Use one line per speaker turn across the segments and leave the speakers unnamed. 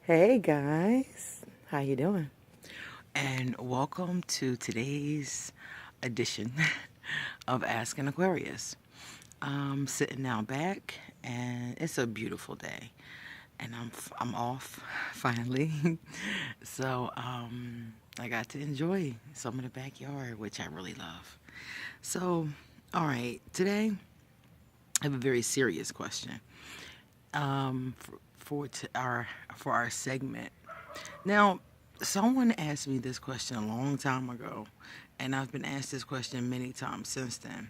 Hey guys, how you doing?
And welcome to today's edition of Ask an Aquarius. I'm sitting now back, and it's a beautiful day, and I'm off finally. So I got to enjoy some of the backyard, which I really love. So, all right, today I have a very serious question for our segment. Now, someone asked me this question a long time ago, and I've been asked this question many times since then.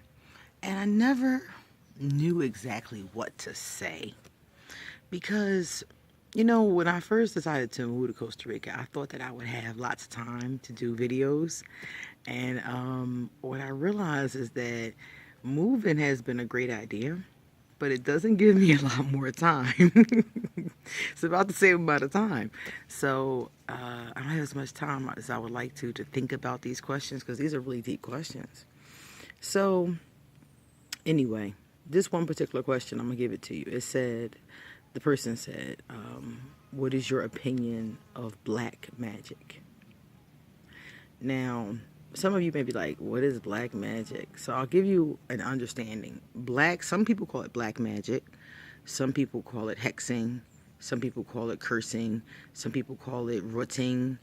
And I never knew exactly what to say because, when I first decided to move to Costa Rica, I thought that I would have lots of time to do videos. And what I realized is that moving has been a great idea, but it doesn't give me a lot more time. It's about the same amount of time. So I don't have as much time as I would like to think about these questions because these are really deep questions. So anyway, this one particular question, I'm going to give it to you. The person said, what is your opinion of black magic? Now, some of you may be like, what is black magic? So I'll give you an understanding. Some people call it black magic. Some people call it hexing. Some people call it cursing. Some people call it rooting.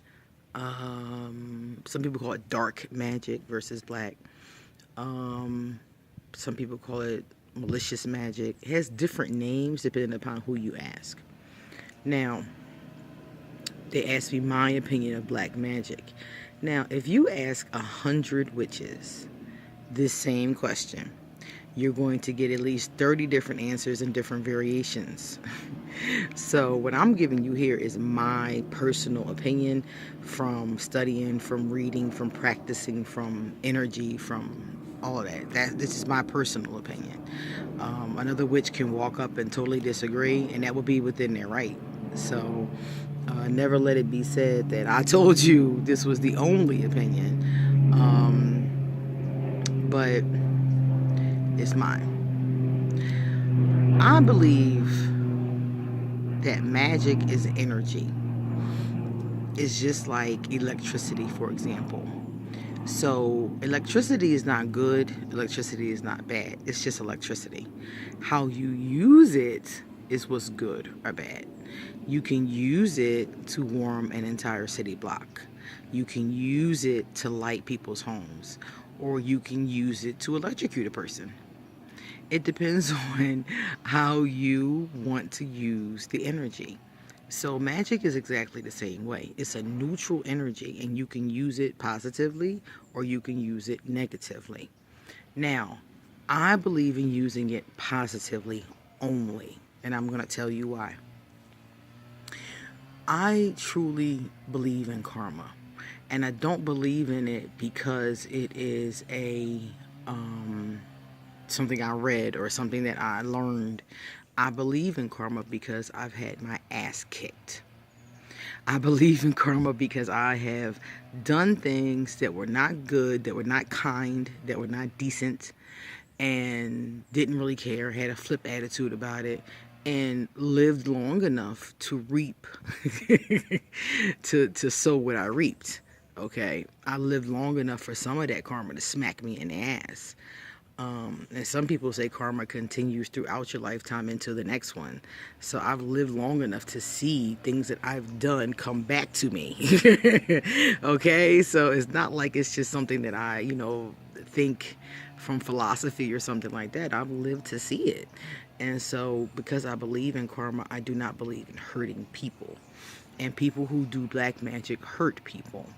Some people call it dark magic versus black. Some people call it malicious magic. It has different names depending upon who you ask. Now, they asked me my opinion of black magic. Now, if you ask 100 witches this same question, you're going to get at least 30 different answers and different variations. So what I'm giving you here is my personal opinion from studying, from reading, from practicing, from energy, from all of that. This is my personal opinion. Another witch can walk up and totally disagree, and that would be within their right. So never let it be said that I told you this was the only opinion. But it's mine. I believe that magic is energy. It's just like electricity, for example. So, electricity is not good, electricity is not bad. It's just electricity. How you use it is what's good or bad. You can use it to warm an entire city block. You can use it to light people's homes, or you can use it to electrocute a person. It depends on how you want to use the energy. So magic is exactly the same way. It's a neutral energy, and you can use it positively or you can use it negatively. Now, I believe in using it positively only, and I'm going to tell you why. I truly believe in karma, and I don't believe in it because it is a something I read or something that I learned. I believe in karma because I've had my ass kicked. I believe in karma because I have done things that were not good, that were not kind, that were not decent, and didn't really care, had a flip attitude about it, and lived long enough to reap, to sow what I reaped. Okay, I lived long enough for some of that karma to smack me in the ass. And some people say karma continues throughout your lifetime into the next one. So I've lived long enough to see things that I've done come back to me. Okay, so it's not like it's just something that I, think from philosophy or something like that. I've lived to see it. And so because I believe in karma, I do not believe in hurting people. And people who do black magic hurt people.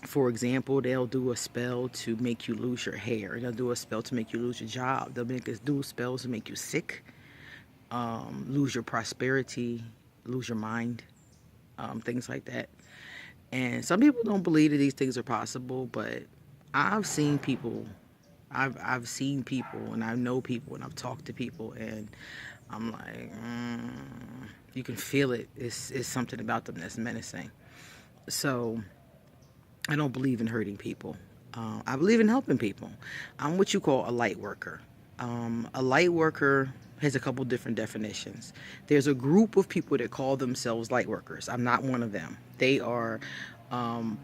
For example, they'll do a spell to make you lose your hair. They'll do a spell to make you lose your job. They'll do spells to make you sick, lose your prosperity, lose your mind, things like that. And some people don't believe that these things are possible, but I've seen people. I've seen people, and I know people, and I've talked to people, and I'm like, you can feel it. It's something about them that's menacing. So I don't believe in hurting people. I believe in helping people. I'm what you call a light worker. A light worker has a couple different definitions. There's a group of people that call themselves light workers. I'm not one of them. They are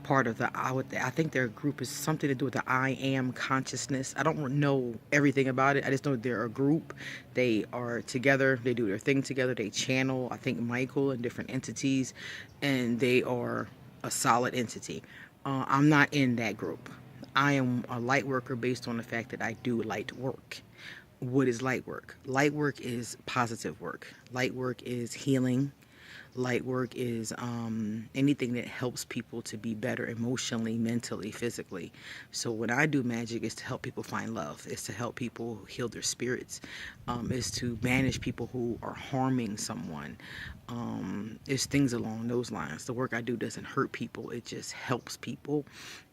part of I think their group is something to do with the I am consciousness. I don't know everything about it. I just know they're a group. They are together. They do their thing together. They channel, I think, Michael and different entities, and they are a solid entity. I'm not in that group. I am a light worker based on the fact that I do light work. What is light work? Light work is positive work. Light work is healing. Light work is anything that helps people to be better emotionally, mentally, physically. So when I do magic, it's to help people find love. It's to help people heal their spirits. It's to banish people who are harming someone. It's things along those lines. The work I do doesn't hurt people. It just helps people.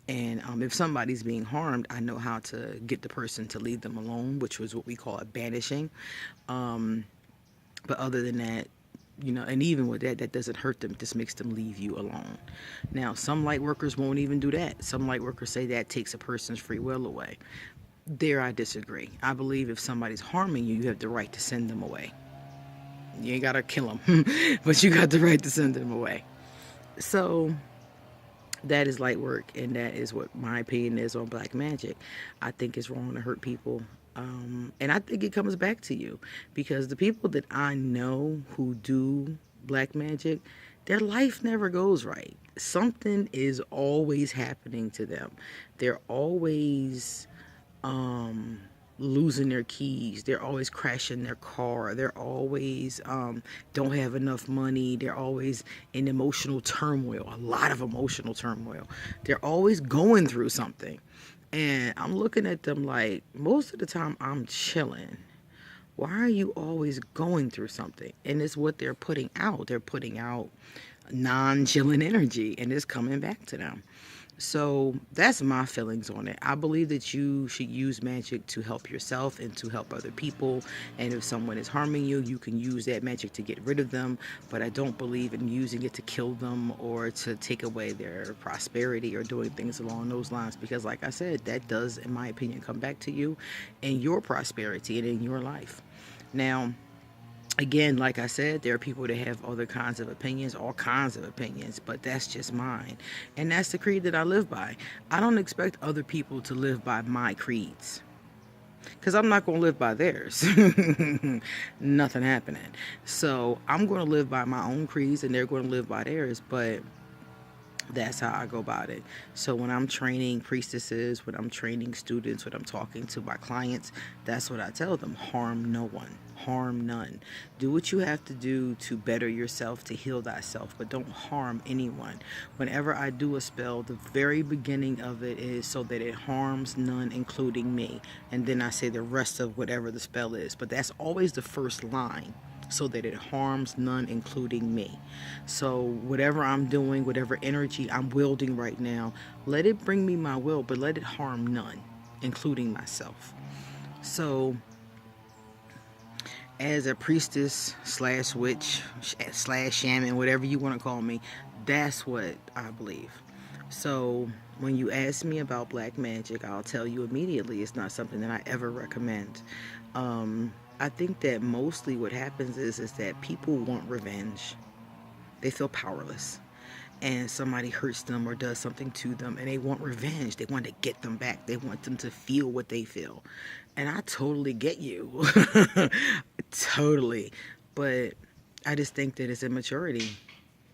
And if somebody's being harmed, I know how to get the person to leave them alone, which was what we call a banishing. But other than that, and even with that, that doesn't hurt them. It just makes them leave you alone. Now, some light workers won't even do that. Some light workers say that takes a person's free will away. There, I disagree. I believe if somebody's harming you, you have the right to send them away. You ain't got to kill them, but you got the right to send them away. So that is light work, and that is what my opinion is on black magic. I think it's wrong to hurt people. And I think it comes back to you, because the people that I know who do black magic, their life never goes right. Something is always happening to them. They're always losing their keys. They're always crashing their car. They're always don't have enough money. They're always in emotional turmoil, a lot of emotional turmoil. They're always going through something. And I'm looking at them like, most of the time I'm chilling. Why are you always going through something? And it's what they're putting out. They're putting out non-chilling energy, and it's coming back to them. So that's my feelings on it. I believe that you should use magic to help yourself and to help other people. And if someone is harming you, you can use that magic to get rid of them. But I don't believe in using it to kill them or to take away their prosperity or doing things along those lines. Because like I said, that does, in my opinion, come back to you and your prosperity and in your life. Now, again, like I said, there are people that have other kinds of opinions, all kinds of opinions, but that's just mine. And that's the creed that I live by. I don't expect other people to live by my creeds, because I'm not going to live by theirs. Nothing happening. So I'm going to live by my own creeds, and they're going to live by theirs, but that's how I go about it. So when I'm training priestesses, when I'm training students, when I'm talking to my clients, that's what I tell them. Harm no one. Harm none. Do what you have to do to better yourself, to heal thyself, but don't harm anyone. Whenever I do a spell, the very beginning of it is so that it harms none, including me. And then I say the rest of whatever the spell is. But that's always the first line. So that it harms none, including me. So whatever I'm doing, whatever energy I'm wielding right now, let it bring me my will, but let it harm none, including myself. So as a priestess slash witch slash shaman, whatever you want to call me, that's what I believe. So when you ask me about black magic, I'll tell you immediately it's not something that I ever recommend. I think that mostly what happens is that people want revenge. They feel powerless, and somebody hurts them or does something to them, and they want revenge. They want to get them back. They want them to feel what they feel. And I totally get you. Totally. But I just think that it's immaturity.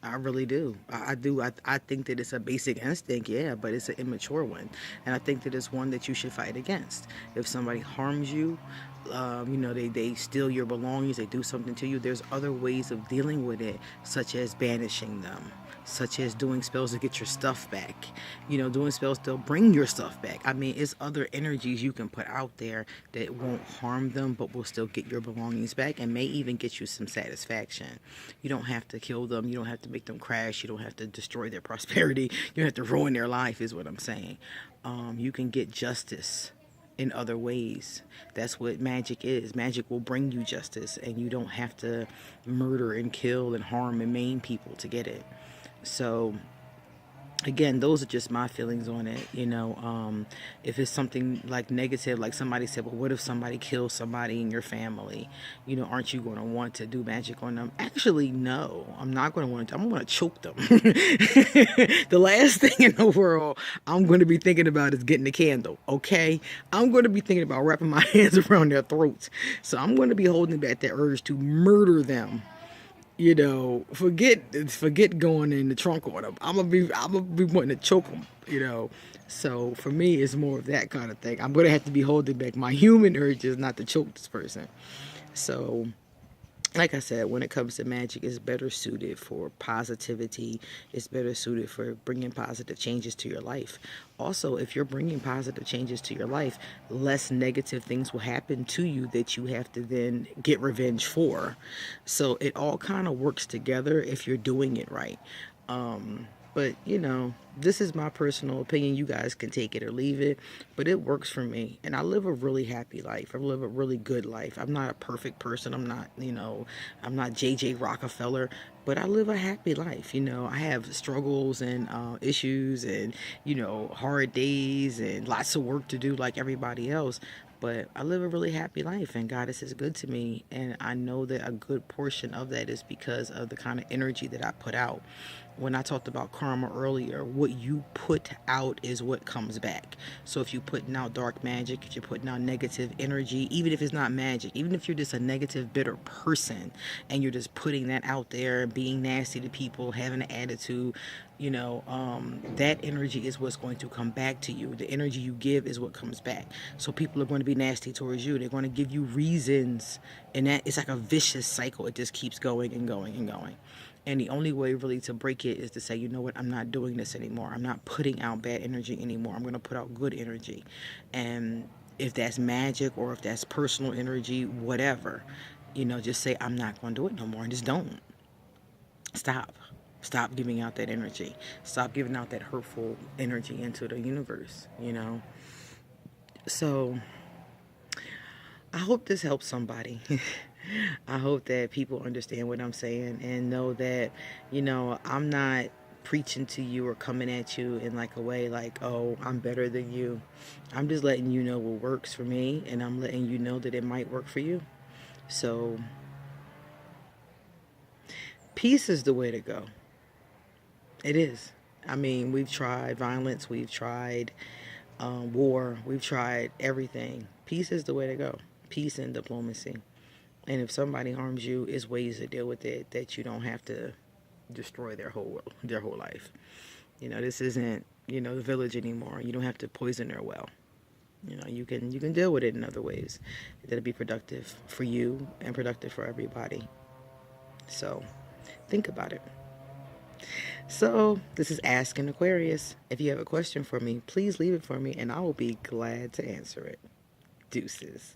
I really do. I do. I think that it's a basic instinct, yeah, but it's an immature one. And I think that it's one that you should fight against. If somebody harms you, they steal your belongings, they do something to you, there's other ways of dealing with it, such as banishing them, such as doing spells to get your stuff back. Doing spells to bring your stuff back. I mean, it's other energies you can put out there that won't harm them, but will still get your belongings back and may even get you some satisfaction. You don't have to kill them. You don't have to make them crash. You don't have to destroy their prosperity. You don't have to ruin their life, is what I'm saying. You can get justice in other ways. That's what magic is. Magic will bring you justice, and you don't have to murder and kill and harm and maim people to get it. So again, those are just my feelings on it. If it's something like negative, like somebody said, well, what if somebody kills somebody in your family? Aren't you going to want to do magic on them? Actually, no, I'm not going to want to. I'm going to choke them. The last thing in the world I'm going to be thinking about is getting a candle. Okay, I'm going to be thinking about wrapping my hands around their throats. So I'm going to be holding back that urge to murder them. Forget going in the trunk on them. I'm gonna be wanting to choke them. So for me, it's more of that kind of thing. I'm gonna have to be holding back my human urges not to choke this person. So, like I said, when it comes to magic, it's better suited for positivity. It's better suited for bringing positive changes to your life. Also, if you're bringing positive changes to your life, less negative things will happen to you that you have to then get revenge for. So it all kind of works together if you're doing it right. But this is my personal opinion. You guys can take it or leave it, but it works for me. And I live a really happy life. I live a really good life. I'm not a perfect person. I'm not JJ Rockefeller, but I live a happy life. I have struggles and issues and, hard days and lots of work to do like everybody else. But I live a really happy life, and God is good to me. And I know that a good portion of that is because of the kind of energy that I put out. When I talked about karma earlier, what you put out is what comes back. So if you're putting out dark magic, if you're putting out negative energy, even if it's not magic, even if you're just a negative, bitter person and you're just putting that out there, being nasty to people, having an attitude, that energy is what's going to come back to you. The energy you give is what comes back. So people are going to be nasty towards you. They're going to give you reasons, and that it's like a vicious cycle. It just keeps going and going and going. And the only way really to break it is to say, you know what, I'm not doing this anymore. I'm not putting out bad energy anymore. I'm going to put out good energy. And if that's magic or if that's personal energy, whatever, just say, I'm not going to do it no more. And just don't. Stop. Stop giving out that energy. Stop giving out that hurtful energy into the universe, So I hope this helps somebody. I hope that people understand what I'm saying and know that, I'm not preaching to you or coming at you in like a way like, oh, I'm better than you. I'm just letting you know what works for me, and I'm letting you know that it might work for you. So peace is the way to go. It is. I mean, we've tried violence, we've tried war, we've tried everything. Peace is the way to go. Peace and diplomacy. And if somebody harms you, there's ways to deal with it that you don't have to destroy their whole life. This isn't the village anymore. You don't have to poison their well. You can deal with it in other ways that'll be productive for you and productive for everybody. So think about it. So this is Ask an Aquarius. If you have a question for me, please leave it for me and I will be glad to answer it. Deuces.